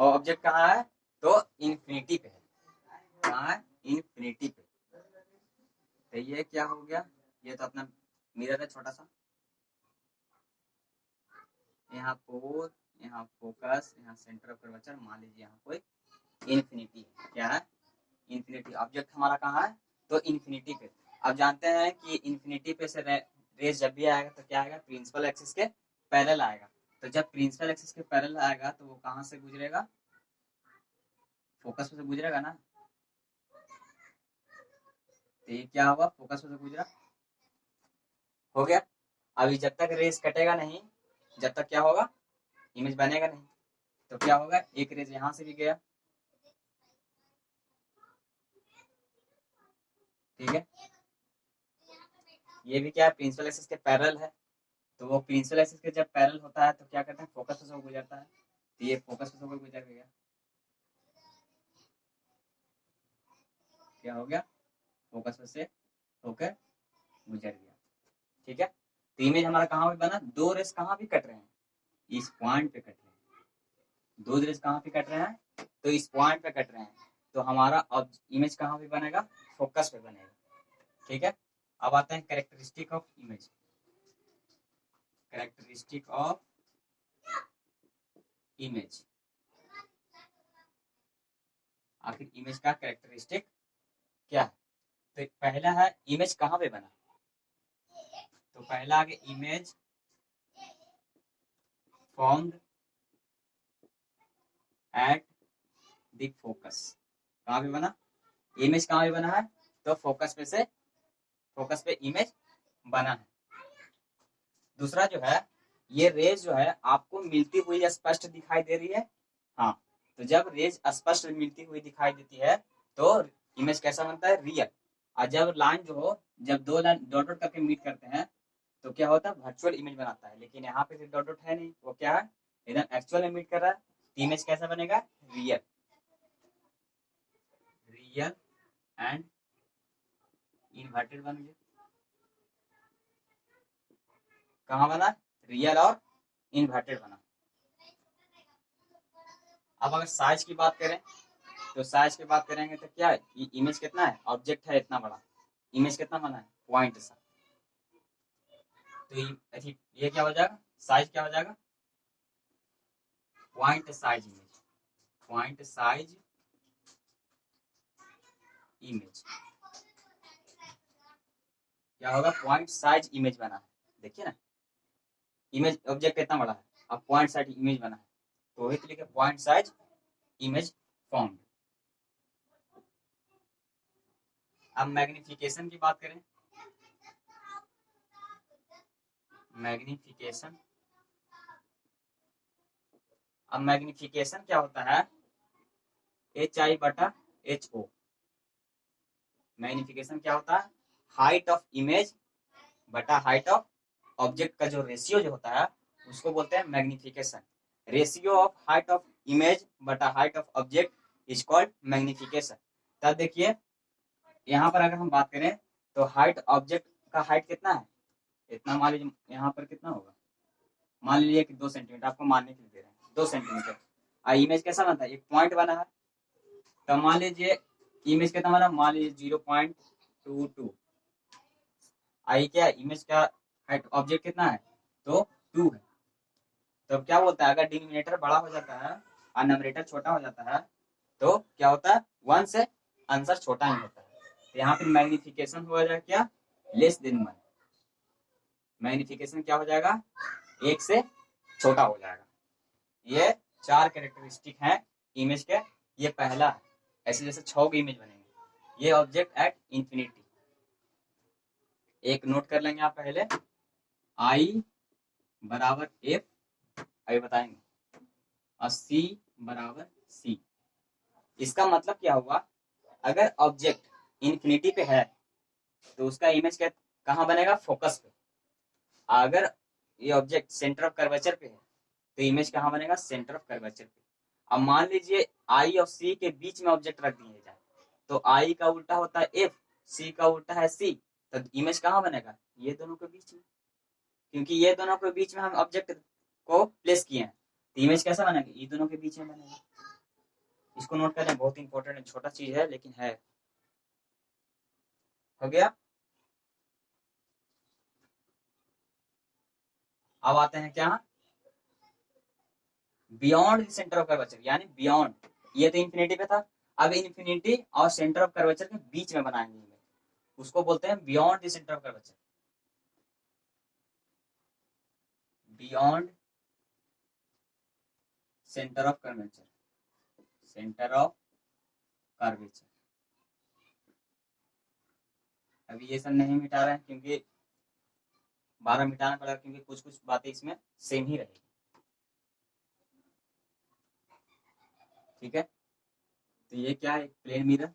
और ऑब्जेक्ट कहाँ है, तो इन्फिनिटी पे है। कहाँ है, इन्फिनिटी पे। तो ये क्या हो गया, ये तो अपना मिरर है छोटा सा, यहाँ पोर, यहाँ फोकस, यहाँ सेंटर ऑफ कर्वेचर। मान लीजिए यहाँ कोई इन्फिनिटी है, क्या है, इन्फिनिटी। ऑब्जेक्ट हमारा कहाँ है, तो इन्फिनिटी पे। अब जानते हैं कि इन्फिनिटी पे से रेज जब भी आएगा तो क्या आएगा, प्रिंसिपल एक्सिस के पैरेलल आएगा। तो जब प्रिंसिपल एक्सिस के पैरेलल आएगा तो वो कहाँ से गुजरेगा, फोकस पे से गुजरेगा ना। तो ये क्या हुआ, फोकस पे से गुजरा, हो गया। अभी जब तक रेज कटेगा नहीं, जब तक क्या होगा, इमेज बनेगा नहीं। तो क्या होगा, एक रेज यहाँ से भी गया, ठीक है। ये भी क्या है, प्रिंसिपल एक्सिस के पैरेलल है। तो वो प्रिंसिपल एक्सिस के जब पैरेलल होता है तो क्या करते हैं, फोकस पे से गुजरता है। तो ये फोकस पे से होकर गुजर गया, क्या हो गया, फोकस पे से होकर गुजर गया, ठीक है। तो इमेज हमारा कहाँ पे बना, दो रेस कहाँ भी कट रहे हैं, इस पॉइंट पे कट रहे हैं। दो रेस कहाँ पे कट रहे हैं, तो इस पॉइंट पे कट रहे हैं। तो हमारा अब इमेज कहाँ पे बनेगा, फोकस पे बनेगा, ठीक है। अब आते हैं characteristic of image. Characteristic of image, आखिर इमेज का कैरेक्टरिस्टिक क्या है। तो पहला है, इमेज कहाँ पे बना। तो पहला आगे, image formed at the focus. कहाँ पे बना, इमेज कहाँ पे बना है, तो फोकस पे से, फोकस पे इमेज बना है। दूसरा जो है, ये रेज जो है आपको मिलती हुई स्पष्ट दिखाई दे रही है। हाँ, तो जब रेज स्पष्ट मिलती हुई दिखाई देती है तो इमेज कैसा बनता है, रियल। और जब लाइन जो हो, जब दो लाइन डॉट डॉट करके मीट करते हैं तो क्या होता है, वर्चुअल इमेज बनाता है। लेकिन यहाँ पे डॉट डॉट है नहीं, वो क्या है, एकदम एक्चुअल में मीट कर रहा है। तो इमेज कैसा बनेगा, रियल। रियल एंड इन्वर्टेड बन गया। कहाँ बना, रियल और इन्वर्टेड बना। अब अगर साइज की बात करें, तो साइज की बात करेंगे तो क्या है, इमेज कितना है, ऑब्जेक्ट है इतना बड़ा, इमेज कितना बना है, पॉइंट सा। तो ये क्या हो जाएगा, साइज क्या हो जाएगा, point size image. Point size image क्या होगा, पॉइंट साइज इमेज बना है। देखिए ना, इमेज ऑब्जेक्ट कितना बड़ा है, अब पॉइंट साइज इमेज बना है। तो वही तरीके पॉइंट साइज इमेज फॉर्म। अब मैग्निफिकेशन की बात करें, मैग्निफिकेशन। अब मैग्निफिकेशन क्या होता है, HI/HO। मैग्निफिकेशन क्या होता है, हाइट ऑफ इमेज बटा हाइट ऑफ ऑब्जेक्ट का जो रेशियो जो होता है उसको बोलते हैं magnification. Ratio of height of image बटा height of object is called magnification. तब देखिए, यहाँ पर अगर हम बात करें तो हाइट ऑब्जेक्ट का हाइट कितना है, इतना। मान लीजिए यहाँ पर कितना होगा, मान लीजिए कि 2 सेंटीमीटर, आपको मानने के लिए दे रहे हैं 2 सेंटीमीटर। इमेज कैसा बनता है, एक पॉइंट बना है। तो मान लीजिए इमेज कितना बना, मान लीजिए 0.22। आई क्या, इमेज का हाइट ऑब्जेक्ट कितना है, तो 2 है। तो क्या बोलता है, अगर डिनोमिनेटर बड़ा हो जाता है और नंबरेटर छोटा हो जाता है तो क्या होता है, 1 से आंसर छोटा ही होता है। तो यहाँ पे मैग्निफिकेशन हो जाएगा क्या, लेस देन 1। मैग्निफिकेशन क्या हो जाएगा, 1 से छोटा हो जाएगा। ये 4 कैरेक्टरिस्टिक हैं इमेज के। ये पहला है, ऐसे जैसे 6 इमेज बनेंगे। ये ऑब्जेक्ट एट इंफिनिटी, एक नोट कर लेंगे आप पहले, I बराबर F, अभी बताएंगे, और C बराबर C। इसका मतलब क्या हुआ, अगर ऑब्जेक्ट इंफिनिटी पे है तो उसका इमेज क्या, कहाँ बनेगा, फोकस पे। अगर ये ऑब्जेक्ट सेंटर ऑफ कर्वेचर पे है तो इमेज कहाँ बनेगा, सेंटर ऑफ कर्वेचर पे। अब मान लीजिए I और C के बीच में ऑब्जेक्ट रख दिया जाए, तो I का उल्टा होता है F, C का उल्टा है C, तो इमेज कहाँ बनेगा, ये दोनों के बीच में। क्योंकि ये दोनों के बीच में हम ऑब्जेक्ट को प्लेस किए हैं, तो इमेज कैसा बनेगा, ये दोनों के बीच में बनेगा। इसको नोट कर लें, बहुत इंपॉर्टेंट है, छोटा चीज है लेकिन है। हो गया। अब आते हैं क्या, beyond the centre of curvature, यानी बियॉन्ड, ये तो इंफिनिटी पे था, अब इंफिनिटी और सेंटर ऑफ कर्वेचर के बीच में बनाएंगे, उसको बोलते हैं beyond the centre of curvature, beyond centre of curvature, centre of curvature. अभी ये सब नहीं मिटा रहे हैं क्योंकि 12 मिटाना पड़ेगा, क्योंकि कुछ कुछ बातें इसमें सेम ही रहेगी। ठीक है, तो ये क्या है, प्लेन मिरर,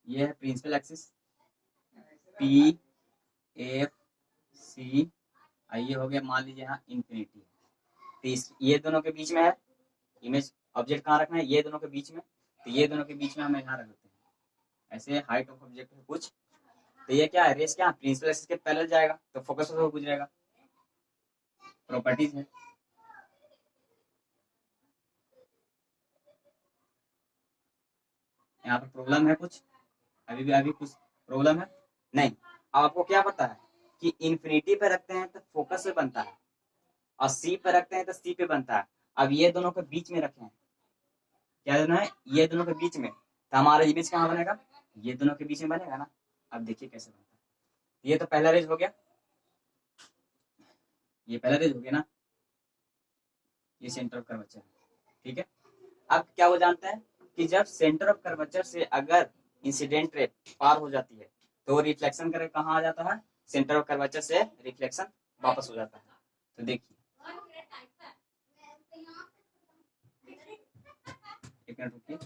ये है principal axis P F C, ये हो गया मान लीजिए यहाँ इंफिनिटी, तो ये दोनों के बीच में है इमेज, ऑब्जेक्ट कहाँ रखना है, ये दोनों के बीच में, तो ये दोनों के बीच में हम यहाँ रख देते हैं, ऐसे हाइट ऑफ ऑब्जेक्ट है कुछ, तो ये क्या है, रेस क्या प्रिंसिपल एक्सिस के पैरेलल जाएगा तो फोकस होकर गुजरेगा, प्रॉपर्टीज है। यहाँ पर प्रॉब्लम है कुछ, अभी कुछ प्रॉब्लम है नहीं। अब आपको क्या पता है कि इंफिनिटी पे रखते हैं तो फोकस पे बनता है, और सी पे रखते हैं तो सी पे बनता है। अब ये दोनों के बीच में रखे हैं, क्या दोनों है, ये दोनों के बीच में, तो हमारा इमेज कहाँ बनेगा, ये दोनों के बीच में बनेगा ना। अब देखिए कैसे बनता है, ये तो पहला रेज हो गया, ये पहला रेज हो गया ना, ये सेंटर ऑफ कर्वेचर, ठीक है। अब क्या वो जानते हैं कि जब सेंटर ऑफ कर्वेचर से अगर इंसिडेंट रे पार हो जाती है तो रिफ्लेक्शन करके कहाँ आ जाता है, सेंटर ऑफ कर्वेचर से रिफ्लेक्शन वापस हो जाता है। तो देखिए, एक मिनट रुकिए,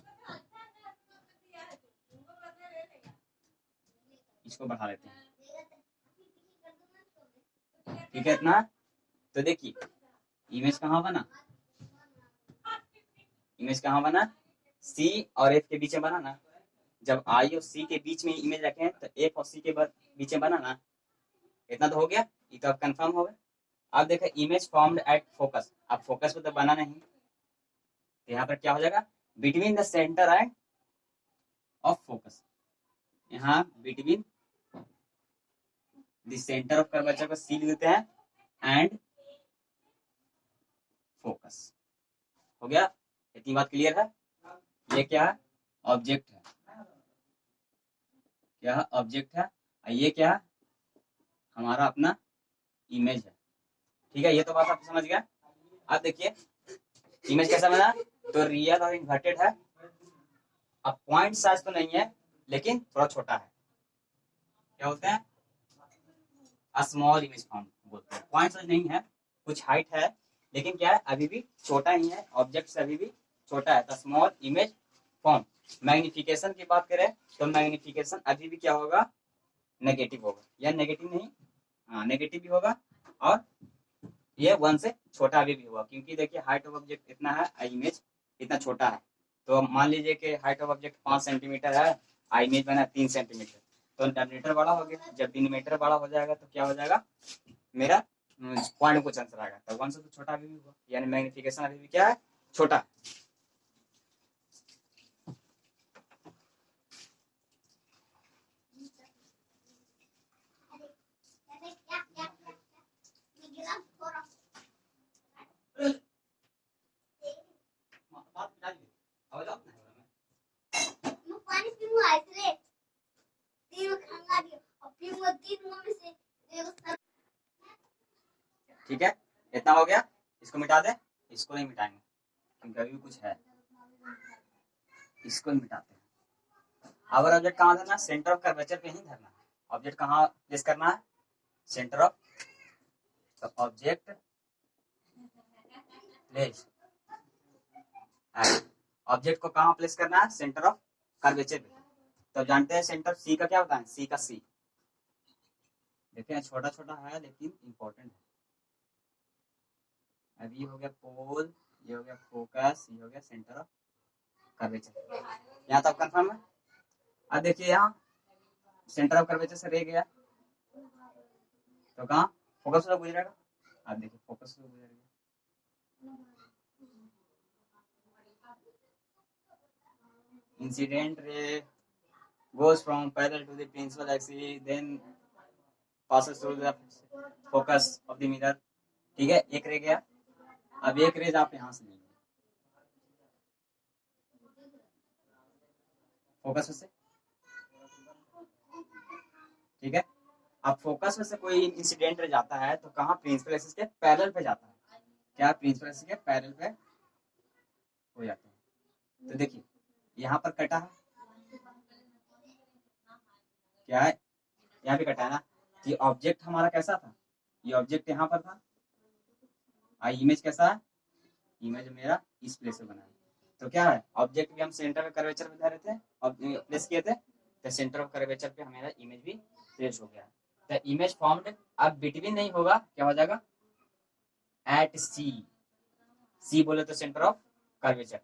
इसको बढ़ा लेते हैं, ठीक है इतना। तो देखिए इमेज कहाँ बना, इमेज कहाँ बना, सी और एफ के बीच में बना ना। जब आई और सी के बीच में इमेज रखे तो एफ और सी के बीच में बना ना, इतना तो हो गया, ये तो अब कंफर्म हो गया। अब देखो इमेज फॉर्म्ड एट फोकस, अब फोकस पे तो बना नहीं, तो यहाँ पर क्या हो जाएगा, between the centre and of focus, यहाँ between the centre of curvature को सी लिखते हैं एंड फोकस। हो गया, इतनी बात क्लियर है। ये क्या है, ऑब्जेक्ट है, क्या है, ऑब्जेक्ट है, और ये क्या है, हमारा अपना इमेज है, ठीक है। ये तो बात आप समझ गया। अब देखिए इमेज कैसा बना, तो रियल और इन्वर्टेड है, अब पॉइंट साइज तो नहीं है लेकिन थोड़ा छोटा है, क्या बोलते हैं, स्मॉल इमेज फॉर्म बोलते हैं, पॉइंट साइज नहीं है, कुछ हाइट है लेकिन क्या है, अभी भी छोटा ही है, ऑब्जेक्ट से अभी भी छोटा है, स्मॉल इमेज फॉर्म। मैग्निफिकेशन की बात करें तो मैग्निफिकेशन अभी भी क्या होगा, नेगेटिव होगा, या नेगेटिव नहीं, हाँ नेगेटिव भी होगा, और ये 1 से छोटा अभी भी होगा, क्योंकि देखिए हाइट ऑफ ऑब्जेक्ट इतना है, इमेज इतना छोटा है। तो मान लीजिए कि हाइट ऑफ ऑब्जेक्ट 5 सेंटीमीटर है, इमेज बना 3 सेंटीमीटर, तो डिनोमिनेटर बड़ा हो गया, जब डिनोमिनेटर बड़ा हो जाएगा तो क्या हो जाएगा, मेरा पॉइंट कुछ आंसर आएगा, तो 1 से तो छोटा अभी भी होगा, यानी मैग्निफिकेशन अभी भी क्या है, छोटा। ठीक है, इतना हो गया, इसको मिटा दे, इसको नहीं मिटाएंगे क्योंकि अभी भी कुछ है, इसको ही मिटाते हैं। अगर ऑब्जेक्ट कहाँ धरना, सेंटर ऑफ कर्वेचर पे ही धरना है, ऑब्जेक्ट कहाँ प्लेस करना है, सेंटर ऑफ, तो ऑब्जेक्ट प्लेस, ऑब्जेक्ट को कहाँ प्लेस करना है, सेंटर ऑफ कर्वेचर पे। तो जानते हैं सेंटर सी का क्या होता है, सी का सी, देखिए छोटा छोटा है लेकिन इंपॉर्टेंट है। अब ये हो गया पोल, ये हो गया फोकस, ये हो गया सेंटर ऑफ कर्वेचर, यहाँ तक कंफर्म है। अब देखिए यहाँ सेंटर ऑफ कर्वेचर से रह गया तो कहाँ, फोकस से गुजरेगा, अब देखिए फोकस से गुजर गया, incident ray goes from parallel to the principal axis, then passes through the focus of the mirror. ठीक है, एक रह गया। अब एक रेज आप यहां से लेंगे फोकस में से, ठीक है। अब फोकस में से कोई इंसिडेंट जाता है तो कहाँ, प्रिंसिपल एक्सिस के पैरेलल पे जाता है। क्या, प्रिंसिपल एक्सिस के पैरेलल पे हो जाता है। तो देखिए यहाँ पर कटा है, क्या है, यहाँ भी कटा है ना। कि ऑब्जेक्ट हमारा कैसा था, ये ऑब्जेक्ट यहाँ पर था, इमेज कैसा है, इमेज मेरा इस प्लेस से बना है। तो क्या है, ऑब्जेक्ट भी हम सेंटर में कर्वेचर पे धरे थे और प्लेस किए थे, तो सेंटर ऑफ कर्वेचर पे हमारा इमेज भी प्लेस हो गया। द इमेज फॉर्म्ड, अब बिटवीन नहीं होगा, क्या हो जाएगा, एट सी। सी बोले तो centre of curvature.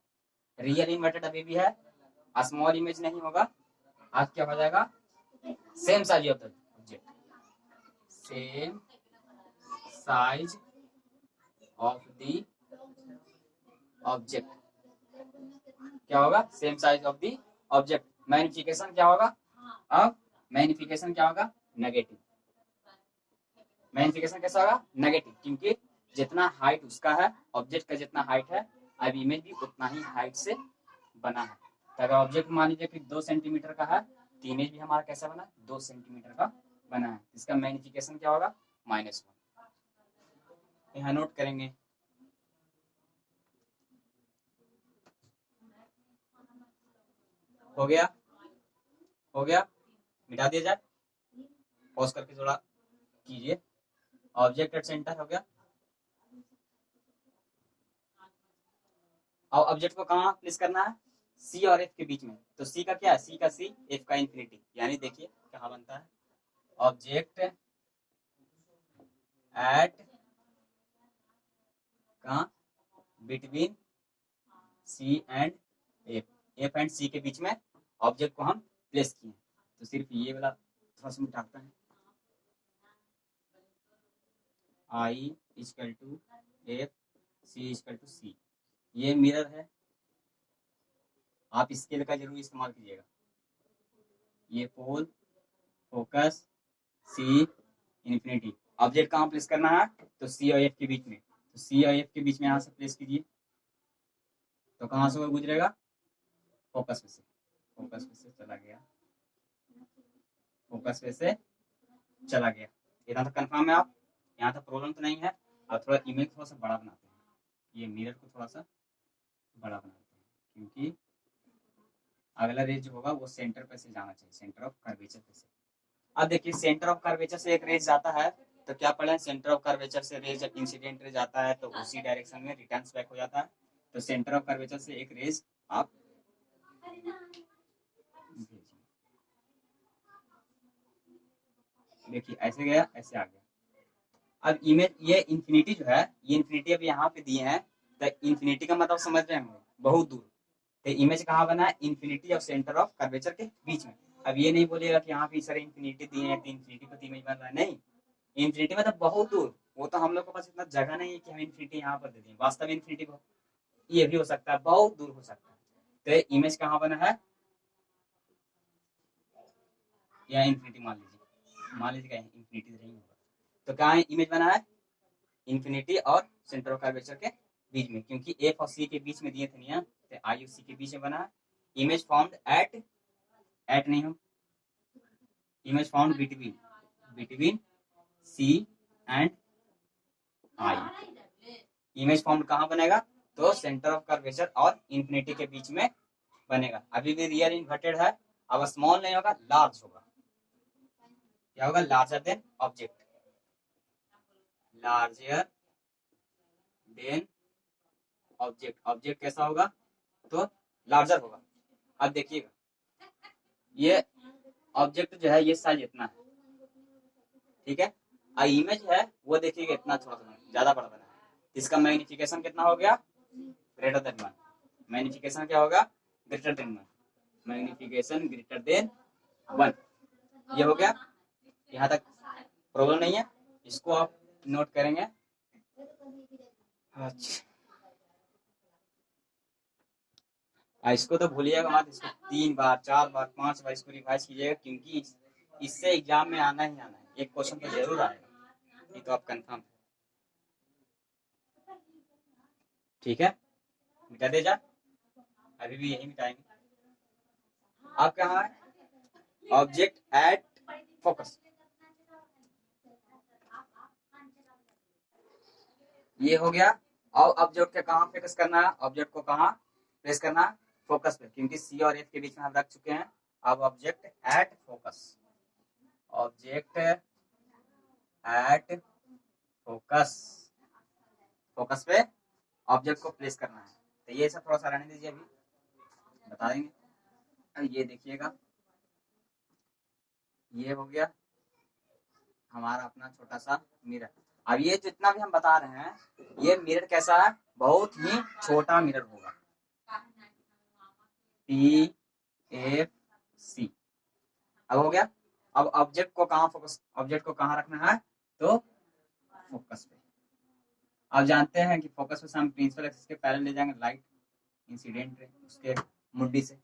Real inverted अभी भी है, स्मॉल इमेज नहीं होगा। आज क्या हो जाएगा, same size of the object, same size of the object. क्या होगा, same size of the object. Magnification क्या होगा, अब मैग्निफिकेशन क्या होगा, नेगेटिव। मैग्निफिकेशन कैसा होगा, नेगेटिव, क्योंकि जितना हाइट उसका है, ऑब्जेक्ट का जितना हाइट है, अब इमेज भी उतना ही हाइट से बना है। तो अगर ऑब्जेक्ट मान लीजिए कि 2 सेंटीमीटर का है, तो इमेज भी हमारा कैसा बना, 2 सेंटीमीटर का बना है। इसका मैग्निफिकेशन क्या होगा, -1। यहाँ नोट करेंगे। हो गया, हो गया, मिटा दिया जाए, पॉज करके थोड़ा कीजिए। ऑब्जेक्ट एट सेंटर हो गया। और ऑब्जेक्ट को कहाँ प्लेस करना है, सी और एफ के बीच में। तो सी का क्या है, सी का सी, एफ का इन्फिनिटी, यानी देखिए कहाँ बनता है, ऑब्जेक्ट एट कहाँ, between C and F, F and C के बीच में ऑब्जेक्ट को हम प्लेस किए। तो सिर्फ ये वाला थोड़ा सा मिटाते हैं, I equal to F, C equal to C. ये मिरर है, आप स्केल का जरूर इस्तेमाल कीजिएगा। ये पोल, फोकस, सी, इन्फिनिटी। ऑब्जेक्ट कहाँ प्लेस करना है, तो सी और एफ के बीच में। तो सी और एफ के बीच में यहाँ से प्लेस कीजिए, तो कहाँ से वो गुजरेगा, फोकस पे से। फोकस पे से चला गया, फोकस पे से चला गया। इतना तो कंफर्म है आप, यहाँ तक प्रॉब्लम तो नहीं है। अब थोड़ा इमेज थोड़ा सा बड़ा बनाते हैं, ये मिरर को थोड़ा सा बड़ा बनाते हैं, क्योंकि अगला रेज जो होगा वो सेंटर पे से जाना चाहिए, सेंटर ऑफ कर्वेचर पे से। अब देखिए सेंटर ऑफ कर्वेचर से एक रेज जाता है, तो क्या पढ़े, सेंटर ऑफ कर्वेचर से रेज जब इंसिडेंट रेज आता है तो उसी डायरेक्शन में रिटर्न बैक हो जाता है। तो सेंटर ऑफ कर्वेचर से एक रेज आप देखिए, ऐसे गया, ऐसे आ गया। अब इमेज, ये इन्फिनिटी जो है, ये इन्फिनिटी अब यहाँ पे दिए हैं, तो इन्फिनिटी का मतलब समझ रहे हैं, बहुत दूर। तो इमेज कहाँ बना है, इन्फिनिटी और सेंटर ऑफ कर्वेचर के बीच में। अब ये नहीं बोलेगा कि यहाँ पे सर इन्फिनिटी दिए हैं, तो इन्फिनिटी पर इमेज बन रहा है, नहीं। इन्फिनिटी मतलब बहुत दूर, वो तो हम लोग के पास इतना जगह नहीं है कि हम इन्फिनिटी यहाँ पर दे दें। वास्तव में इन्फिनिटी को ये भी हो सकता है, बहुत दूर हो सकता है। तो इमेज कहाँ बना है, या इन्फिनिटी मान लीजिए इन्फिनिटी नहीं होगा, तो कहाँ इमेज बना है, इन्फिनिटी और सेंटर ऑफ कर्वेचर के बीच में, क्योंकि एफ और सी के बीच में दिए थे नहीं, तो आई और सी के बीच में बना है। इमेज फाउंड एट नहीं, हम image found between C and I. Image found कहाँ बनेगा, तो सेंटर ऑफ कर्वेचर और इन्फिनिटी के बीच में बनेगा। अभी भी रियल इन्वर्टेड है, अब स्मॉल नहीं होगा, लार्ज होगा। क्या होगा, larger than object, larger than object. Object कैसा होगा, तो लार्जर होगा। अब देखिएगा, ये ऑब्जेक्ट जो है ये साइज इतना है, ठीक है। और इमेज है वो देखिएगा इतना थोड़ा सा ज्यादा बड़ा बना है। इसका मैग्निफिकेशन कितना हो गया, ग्रेटर देन 1। मैग्निफिकेशन क्या होगा, greater than 1। Magnification greater than 1, ये हो गया। यहाँ तक प्रॉब्लम नहीं है, इसको आप नोट करेंगे। अच्छा, इसको तो भूलिएगा मत, इसको 3 बार 4 बार 5 बार इसको रिवाइज कीजिएगा, क्योंकि इससे एग्जाम में आना ही आना है, एक क्वेश्चन तो जरूर आएगा, ये तो आप कंफर्म। ठीक है, मिटा दे जा, अभी भी यही मिटाएंगे। अब कहाँ है ऑब्जेक्ट एट फोकस, ये हो गया। और ऑब्जेक्ट के कहाँ फोकस करना है, ऑब्जेक्ट को कहाँ प्लेस करना है, फोकस पे, क्योंकि सी और एफ के बीच में हम रख चुके हैं। अब object at focus, object at focus, focus पे ऑब्जेक्ट को प्लेस करना है। तो ये सब थोड़ा सा रहने दीजिए, अभी बता देंगे। ये देखिएगा, ये हो गया हमारा अपना छोटा सा मिरर। अब ये जितना भी हम बता रहे हैं, ये मिरर कैसा है, बहुत ही छोटा मिरर होगा, पी एफ सी। अब हो गया। अब ऑब्जेक्ट को कहाँ फोकस, ऑब्जेक्ट को कहाँ रखना है, तो फोकस पे। आप जानते हैं कि फोकस पे हम प्रिंसिपल एक्सिस के पैरेलल ले जाएंगे लाइट इंसिडेंट रे उसके मुंडी से,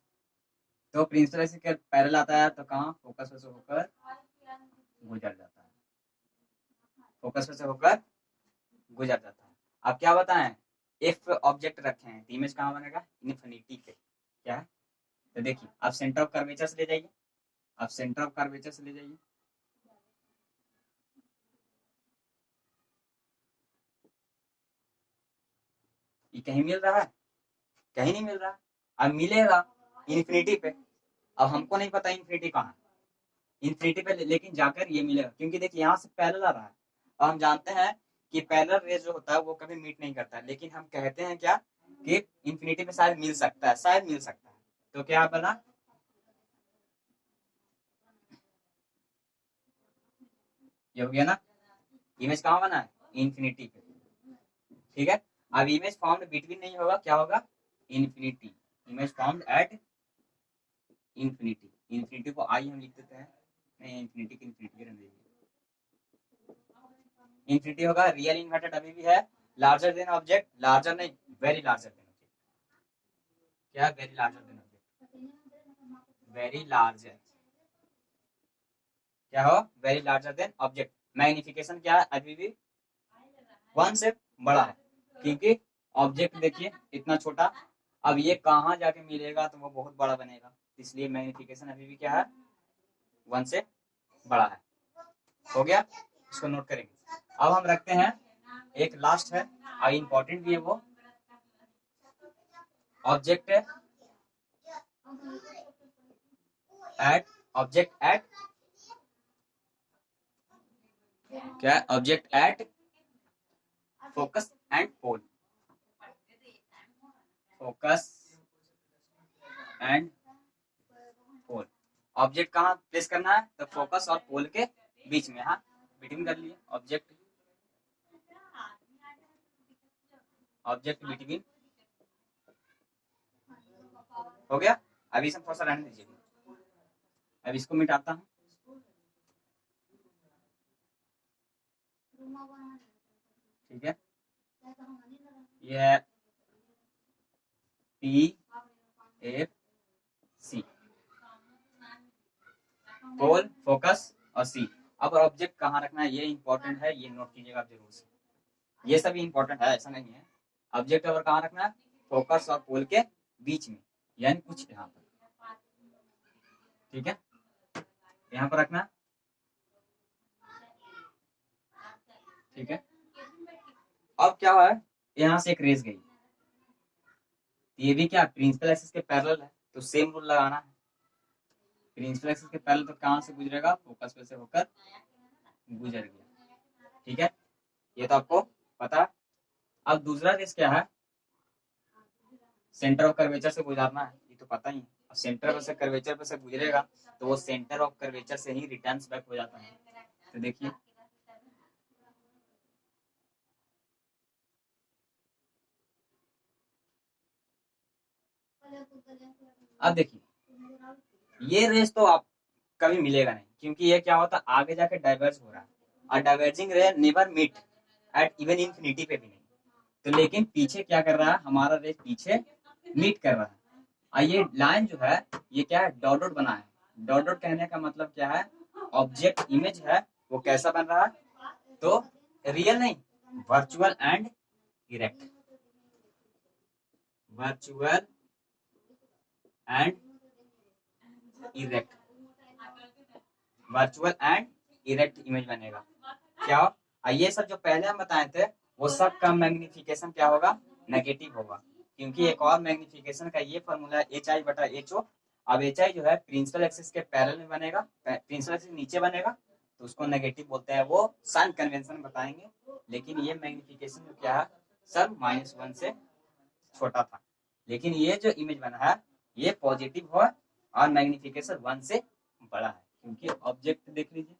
तो प्रिंसिपल एक्सिस के पैरेलल आता है तो कहाँ फोकस पे से होकर गुजर जाता है, फोकस पे से होकर गुजर जाता है। अब क्या बताएं, इफ ऑब्जेक्ट रखे हैं तो इमेज कहाँ बनेगा, इन्फिनिटी पे। क्या है, तो देखिए आप सेंटर ऑफ कर्वेचर से ले जाइए, आप सेंटर ऑफ कर्वेचर से ले जाइए, ये कहीं मिल रहा है, कहीं नहीं मिल रहा। अब मिलेगा इन्फिनिटी पे, अब हमको नहीं पता इन्फिनिटी कहाँ है, इन्फिनिटी पे लेकिन जाकर ये मिलेगा, क्योंकि देखिए यहाँ से पैरेलल आ रहा है, और हम जानते हैं कि पैरेलल रेज जो होता है वो कभी मीट नहीं करता है, लेकिन हम कहते हैं क्या कि इन्फिनिटी पे शायद मिल सकता है, शायद मिल सकता है। तो क्या बना, ये हो गया ना, इमेज कहाँ बना है, इन्फिनिटी पे। ठीक है, अब इमेज फॉर्म्ड बिटवीन नहीं होगा, क्या होगा, infinity, image formed at infinity. Infinity को आई हम लिख देते हैं, नहीं इन्फिनिटी की इन्फिनिटी रहने दीजिए, इन्फिनिटी होगा। रियल इन्वर्टेड अभी भी है, लार्जर देन ऑब्जेक्ट, लार्जर नहीं वेरी लार्जर देन ऑब्जेक्ट, क्या very larger than object, very larger, क्या हो, very larger than object. Magnification क्या है, अभी भी 1 से बड़ा है, क्योंकि ऑब्जेक्ट देखिए इतना छोटा, अब ये कहाँ जाके मिलेगा तो वो बहुत बड़ा बनेगा, इसलिए मैग्निफिकेशन अभी भी क्या है, 1 से बड़ा है। हो गया, इसको नोट करेंगे। अब हम रखते हैं एक लास्ट है और इंपॉर्टेंट भी है, वो ऑब्जेक्ट एट, ऑब्जेक्ट एट क्या, object at focus and pole, focus and pole. Object कहाँ प्लेस करना है, तो फोकस और पोल के बीच में, हाँ बिटवीन कर लिए, ऑब्जेक्ट, ऑब्जेक्ट बिटवीन, हो गया। अभी सब थोड़ा सा रहने दीजिए, अब इसको मिटाता हूँ। ठीक है, ये पी एफ सी, पोल फोकस और सी। अब ऑब्जेक्ट कहाँ रखना है, ये इंपॉर्टेंट है, ये नोट कीजिएगा आप जरूर से, ये सभी इंपॉर्टेंट है, ऐसा नहीं है। ऑब्जेक्ट और कहाँ रखना है, फोकस और पोल के बीच में, यानी कुछ यहाँ पर, ठीक है, यहाँ पर रखना, ठीक है। अब क्या है, यहाँ से एक रेस गई, ये भी क्या प्रिंसिपल एक्सिस के पैरेलल है, तो सेम रूल लगाना है, प्रिंसिपल एक्सिस के पैरेलल तो कहाँ से गुजरेगा, फोकस पे से होकर गुजर गया, ठीक है, ये तो आपको पता। अब दूसरा रेस क्या है, सेंटर ऑफ कर्वेचर से गुजरना है, ये तो पता ही है। अब सेंटर से कर्वेचर पे से गुजरेगा तो वो सेंटर ऑफ कर्वेचर से ही रिटर्न्स बैक हो जाता है, तो देखिए अब देखिए ये रेस तो आप कभी मिलेगा नहीं, क्योंकि ये क्या होता है, आगे जाके डाइवर्ज हो रहा है, और diverging ray never meet at even infinity पे भी नहीं, तो लेकिन पीछे क्या कर रहा है, हमारा रेस पीछे मीट कर रहा है, ये लाइन जो है ये क्या है, डॉट डॉट बना है। डॉट डॉट कहने का मतलब क्या है, ऑब्जेक्ट इमेज है वो कैसा बन रहा है, तो रियल नहीं, virtual and erect, virtual and erect, virtual and erect image बनेगा। क्या, ये सब जो पहले हम बताए थे वो सब का मैग्निफिकेशन क्या होगा, नेगेटिव होगा, क्योंकि एक और मैग्निफिकेशन का ये फॉर्मूला है एच आई बटा एच ओ। अब एच आई जो है प्रिंसिपल एक्सिस के पैरेलल में बनेगा, प्रिंसिपल एक्सिस नीचे बनेगा, तो उसको नेगेटिव बोलते हैं, वो साइन कन्वेंशन बताएंगे। लेकिन ये मैग्निफिकेशन जो क्या है सर -1 से छोटा था, लेकिन ये जो इमेज बना है ये पॉजिटिव हो और मैग्निफिकेशन 1 से बड़ा है, क्योंकि ऑब्जेक्ट देख लीजिए,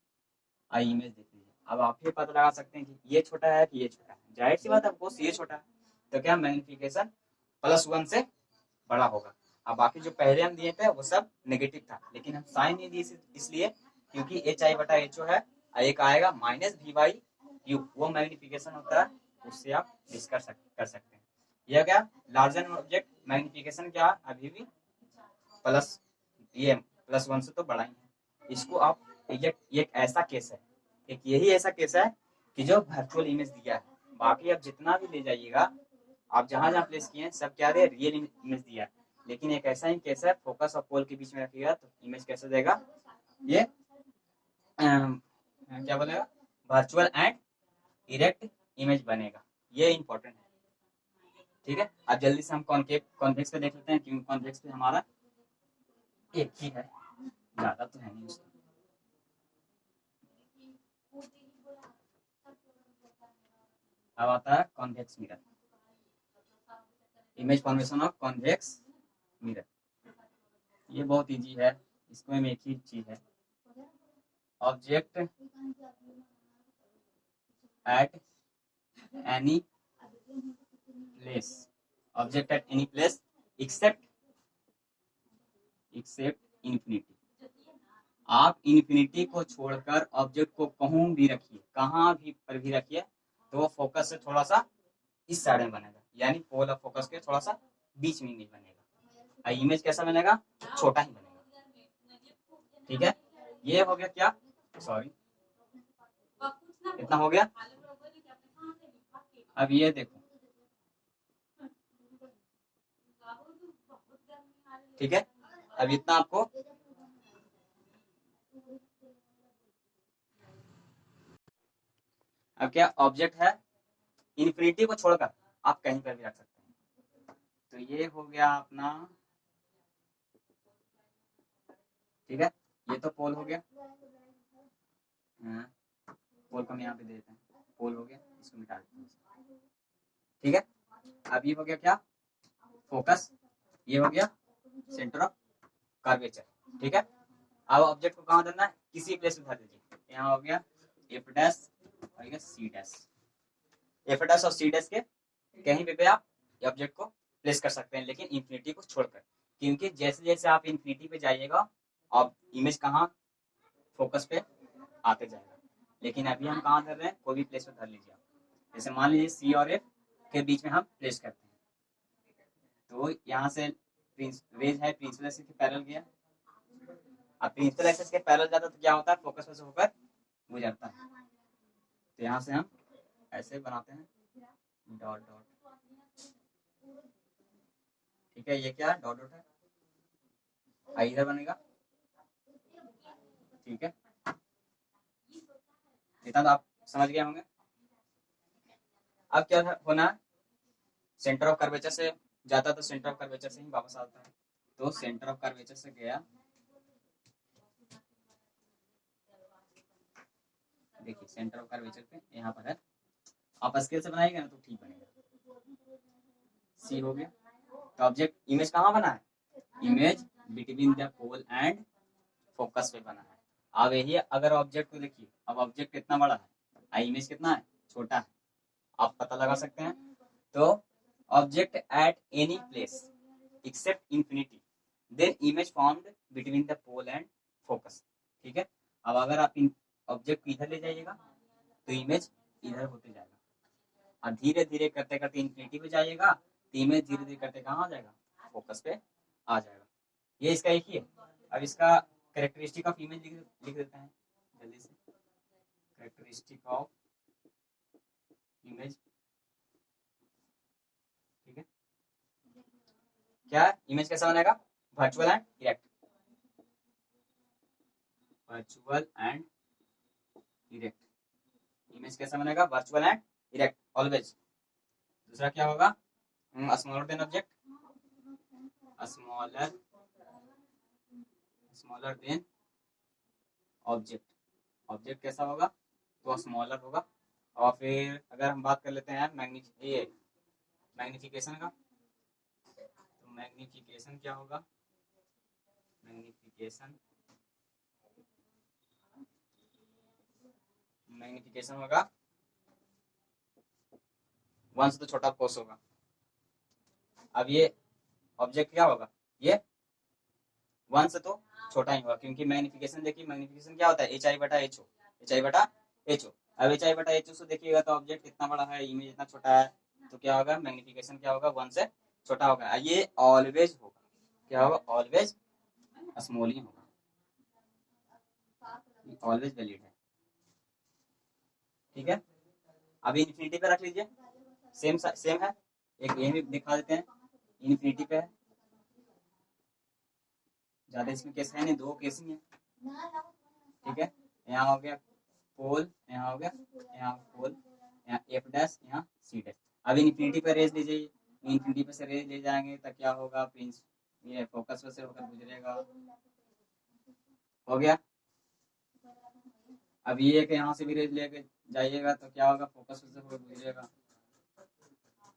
आई इमेज देख लीजिए। अब आप ये पता लगा सकते हैं कि ये छोटा है कि ये छोटा है, जाहिर सी बात है आपको ये छोटा है, तो क्या मैग्निफिकेशन +1 से बड़ा होगा। अब बाकी जो पहले हम दिए थे वो सब नेगेटिव था, लेकिन हम साइन नहीं दिए इसलिए क्योंकि एच आई बटा एच ओ है, एक आएगा -v/u, वो मैग्निफिकेशन होता है, उससे आप डिस्कस कर सकते हैं। यह क्या, लार्जर ऑब्जेक्ट मैग्निफिकेशन क्या अभी भी प्लस, ये +1 से तो बड़ा ही है। इसको आप एक ऐसा केस है, एक यही ऐसा केस है कि जो वर्चुअल इमेज दिया है, बाकी आप जितना भी ले जाइएगा, आप जहां जहां प्लेस किए हैं सब क्या दे, रियल इमेज दिया है। लेकिन एक ऐसा ही केस है, फोकस और पोल के बीच में रखिएगा तो इमेज कैसे देगा, ये क्या बोलेगा, वर्चुअल एंड इरेक्ट इमेज बनेगा। ये इंपॉर्टेंट है, ठीक है। अब जल्दी से हम कॉन्वेक्स पे देख लेते हैं, क्योंकि कॉन्वेक्स पे हमारा एक ही है, ज्यादा तो है नहीं उसका। अब आता है convex mirror, image formation of convex mirror. ये बहुत इजी है, इसमें एक ही चीज है, object at any place, object at any place except infinity. आप इन्फिनिटी को छोड़कर ऑब्जेक्ट को कहूं भी रखिए, कहाँ भी पर भी रखिए, तो वो फोकस से थोड़ा सा इस साइड में बनेगा, यानी पोल ऑफ फोकस के थोड़ा सा बीच में इमेज बनेगा। इमेज कैसा बनेगा, छोटा ही बनेगा, ठीक है। ये हो गया क्या, सॉरी इतना हो गया। अब ये देखो, ठीक है, अब इतना आपको अब क्या ऑब्जेक्ट है, इन्फिनिटी को छोड़कर आप कहीं पर भी रख सकते हैं। तो ये हो गया अपना, ठीक है, ये तो पोल हो गया, पोल को हम यहाँ पे दे देते हैं, पोल हो गया, इसको मिटा देते हैं, ठीक है। अब ये हो गया क्या, फोकस, ये हो गया सेंटर ऑफ कर्वेचर, ठीक है। अब ऑब्जेक्ट को कहाँ धरना है, किसी प्लेस में धर दीजिए, यहाँ हो गया एफ डैश और सी डैश, एफ डैश और सी डैश के कहीं पे आप ऑब्जेक्ट को प्लेस कर सकते हैं, लेकिन इन्फिनिटी को छोड़कर, क्योंकि जैसे जैसे आप इन्फिनिटी पे जाइएगा आप इमेज कहाँ, फोकस पे आते जाएगा। लेकिन अभी हम कहाँ धर रहे हैं, कोई भी प्लेस पे धर लीजिए आप, जैसे मान लीजिए सी और एफ के बीच में हम प्लेस करते हैं, तो यहाँ से रेज है प्रिंसिपल एक्सिस के पैरेलल गया, अब प्रिंसिपल एक्सिस के पैरेलल जाता तो क्या होता है, फोकस पे से होकर गुजरता है। तो यहाँ से हम ऐसे बनाते हैं डॉट डॉट, ठीक है, ये क्या डॉट डॉट है, इधर बनेगा, ठीक है, इतना तो आप समझ गए होंगे। अब क्या होना है, सेंटर ऑफ कर्वेचर से जाता तो सेंटर ऑफ कर्वेचर से ही वापस आता है, तो सेंटर ऑफ कर्वेचर से गया, देखिए सेंटर ऑफ कर्वेचर पे यहाँ पर है, आप स्केल से बनाएंगे ना तो ठीक बनेगा, सी हो गया। तो ऑब्जेक्ट इमेज कहाँ बना है, image between the pole and focus पे बना है। अब यही अगर ऑब्जेक्ट को देखिए, अब ऑब्जेक्ट कितना बड़ा है, इमेज कितना है, छोटा है, आप पता लगा सकते हैं। तो object at any place except infinity, then image formed between the pole and focus, ठीक है। अब अगर आप ऑब्जेक्ट इधर ले जाइएगा तो इमेज इधर होते जाएगा, और धीरे धीरे करते करते इंफिनिटी पे जाइएगा तो इमेज धीरे धीरे करते कहाँ आ जाएगा, फोकस पे आ जाएगा। ये इसका एक ही है। अब इसका कैरेक्टरिस्टिक ऑफ इमेज लिख देते हैं जल्दी से। कैरेक्टरिस्टिक ऑफ इमेज, ठीक है। क्या इमेज कैसा बनेगा? Virtual and erect, virtual and erect. Image कैसा बनेगा? Virtual and erect always. दूसरा क्या होगा? Smaller than object, smaller than object. Object कैसा होगा? तो स्मॉलर होगा। और फिर अगर हम बात कर लेते हैं मैग्निफिकेशन का, तो मैग्निफिकेशन क्या होगा? मैग्निफिकेशन होगा 1 से तो छोटा कोस होगा। अब ये ऑब्जेक्ट क्या होगा? ये 1 से तो छोटा ही होगा, क्योंकि मैग्निफिकेशन देखिए, मैग्निफिकेशन क्या होता है? HI बटा HO, HI बटा HO। अब HI बटा HO से देखिएगा तो ऑब्जेक्ट कितना बड़ा है, इमेज इतना छोटा है, तो क्या होगा? मैग्निफिकेशन क्या होगा? 1 से छोटा होगा। ये ऑलवेज होगा, क्या होगा? ऑलवेज स्मॉल ही होगा, ऑलवेज वैलिड है, ठीक है। अब इन्फिनिटी पे रख लीजिए, सेम है। एक ये भी दिखा देते हैं, इन्फिनिटी पे है। ज्यादा इसमें केस है नहीं, 2 केस ही है, ठीक है। यहाँ हो गया पोल, यहाँ हो गया, यहाँ पोल, यहाँ एफ डैश, यहाँ सी डैश। अब इन्फिनिटी पे रेज लीजिए, इन्फिनिटी पे से रेज ले जाएंगे तो क्या होगा? प्रिंस ये फोकस से होकर गुजरेगा, हो गया। अब ये कि यहाँ से भी रेज लेके जाइएगा तो क्या होगा? फोकस से होकर गुजरेगा।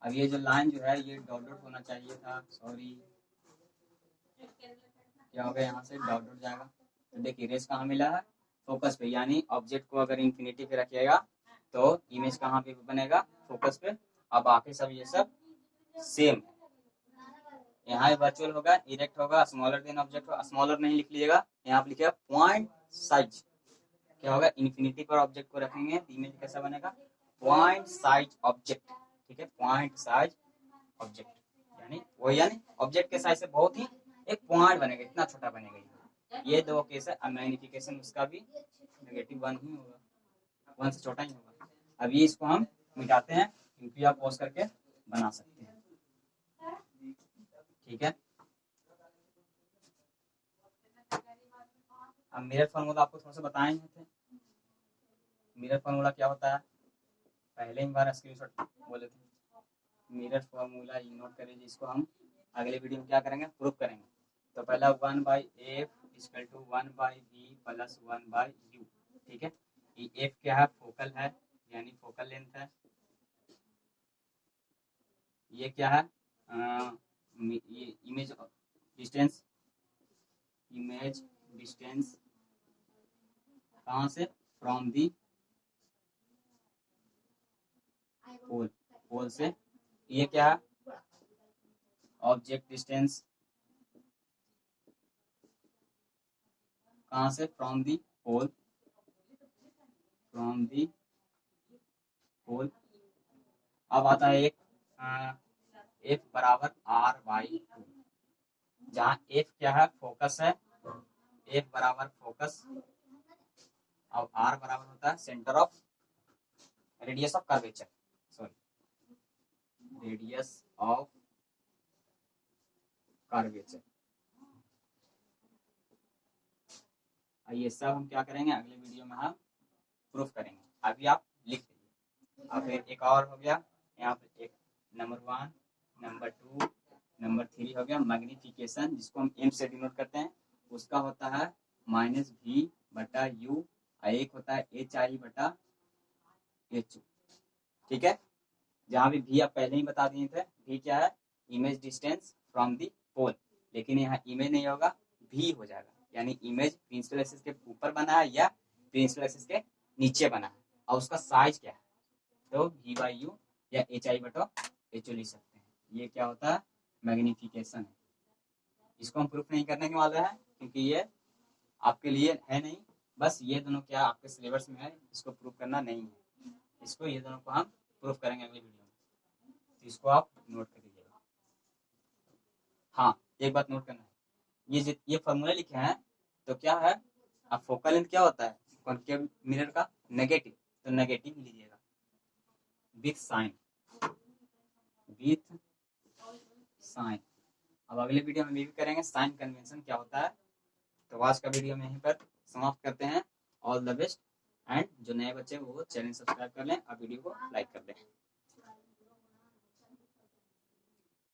अब ये जो लाइन जो है ये डॉट डॉट होना चाहिए था, सॉरी, क्या हो गया? यहाँ से डॉट डॉट जाएगा। तो देखिए रेज कहाँ मिला है? फोकस पे, यानी ऑब्जेक्ट को अगर इन्फिनिटी पे रखिएगा तो इमेज कहाँ पे बनेगा? फोकस पे। अब बाकी सब ये सब सेम है। यहाँ वर्चुअल होगा, इरेक्ट होगा, स्मॉलर देन ऑब्जेक्ट होगा। स्मॉलर नहीं लिख लीजिएगा, यहाँ पे लिखिएगा पॉइंट साइज। क्या होगा? इन्फिनिटी पर ऑब्जेक्ट को रखेंगे तो इमेज कैसा बनेगा? पॉइंट साइज ऑब्जेक्ट, ठीक है। पॉइंट साइज ऑब्जेक्ट यानी ऑब्जेक्ट के साइज से बहुत ही एक पॉइंट बनेगा, इतना छोटा बनेगा। ये 2 केस है। मैग्निफिकेशन उसका भी -1 ही होगा, 1 से छोटा ही होगा। अब ये इसको हम मिटाते हैं, क्योंकि आप पॉज करके बना सकते हैं, ठीक है। अब मिरर फार्मूला आपको थोड़ा सा बताए थे। मिरर फार्मूला क्या होता है? पहले ही बार स्क्रीनशॉट बोले थे। मिरर फार्मूला नोट करिए, जिसको हम अगले वीडियो में क्या करेंगे? प्रूफ करेंगे। तो पहला 1/f = 1/v + 1/u, ठीक है। ये f क्या है? फोकल है, यानी फोकल लेंथ है। ये क्या है? ये इमेज डिस्टेंस, कहाँ से? फ्रॉम दी पोल से। ये क्या है? ऑब्जेक्ट डिस्टेंस, कहाँ से? फ्रॉम दी पोल, अब आता है एक f बराबर r/2, जहाँ f क्या है? फोकस है, f बराबर फोकस, और r बराबर होता है centre of radius of curvature, sorry, radius of curvature. ये सब हम क्या करेंगे? अगले वीडियो में हम प्रूफ करेंगे। अभी आप लिख लीजिए। अब फिर एक और हो गया, यहाँ पे एक नंबर 1, नंबर 2, नंबर 3 हो गया मैग्निफिकेशन, जिसको हम m से डिनोट करते हैं। उसका होता है -v/u, एक होता है hi/ho, ठीक है। जहाँ भी v आप पहले ही बता दिए थे, v क्या है? इमेज डिस्टेंस फ्रॉम दी पोल, लेकिन यहाँ इमेज नहीं होगा, v हो जाएगा, यानी इमेज प्रिंसिपल एक्सिस के ऊपर बना है या प्रिंसिपल एक्सिस के नीचे बना है, और उसका साइज क्या है? तो v/u या hi/ho लिख सकते हैं। ये क्या होता है? मैग्निफिकेशन है। इसको हम प्रूफ नहीं करने वाले हैं, क्योंकि ये आपके लिए है नहीं। बस ये दोनों क्या आपके सिलेबस में है, इसको प्रूफ करना नहीं है। इसको ये दोनों को हम प्रूफ करेंगे अगली वीडियो में, तो इसको आप नोट कर लीजिएगा। हाँ, एक बात नोट करना है, ये फॉर्मूला लिखे हैं तो क्या है, अब फोकल लेंथ क्या होता है कॉन्केव मिरर का, नेगेटिव, तो नेगेटिव लीजिएगा विथ साइन, विथ साइन। अब अगले वीडियो में भी करेंगे साइन कन्वेंशन क्या होता है। तो आज का वीडियो में यहीं पर समाप्त करते हैं। ऑल द बेस्ट, एंड जो नए बच्चे वो चैनल सब्सक्राइब कर लें और वीडियो को लाइक कर दें।